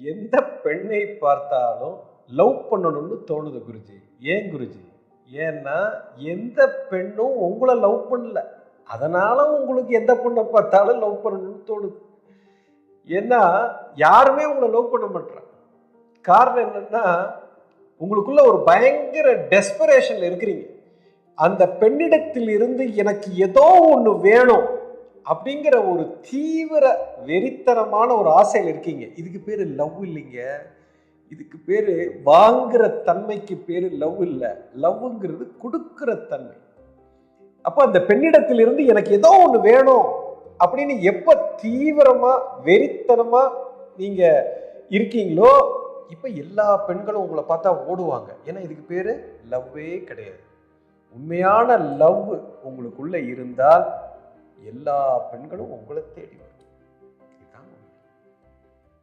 எந்த பெண்ணை பார்த்தாலும் லவ் பண்ணணும்னு தோணுது குருஜி. ஏன் குருஜி? ஏன்னா எந்த பெண்ணும் உங்களை லவ் பண்ணல, அதனால உங்களுக்கு எந்த பெண்ணை பார்த்தாலும் லவ் பண்ணணும்னு தோணுது. ஏன்னா யாருமே உங்களை லவ் பண்ண மாட்டாங்க. காரணம் என்னன்னா, உங்களுக்குள்ள ஒரு பயங்கர டெஸ்பரேஷன்ல இருக்கிறீங்க. அந்த பெண்ணிடத்தில் இருந்து எனக்கு ஏதோ ஒன்று வேணும் அப்படிங்கிற ஒரு தீவிர வெறித்தனமான ஒரு ஆசையில் இருக்கீங்க. இதுக்கு பேரு லவ் இல்லைங்க. இதுக்கு பேரு வாங்குற தன்மைக்கு பேரு லவ் இல்லை. லவ்ங்கிறது கொடுக்கிற தன்மை. அப்ப அந்த பெண்ணிடத்தில் இருந்து எனக்கு ஏதோ ஒன்று வேணும் அப்படின்னு எப்ப தீவிரமா வெறித்தனமா நீங்க இருக்கீங்களோ, இப்ப எல்லா பெண்களும் உங்களை பார்த்தா ஓடுவாங்க. ஏன்னா இதுக்கு பேரு லவ்வே கிடையாது. உண்மையான லவ் உங்களுக்குள்ள இருந்தால் எல்லா பெண்களும் உங்களை தேடி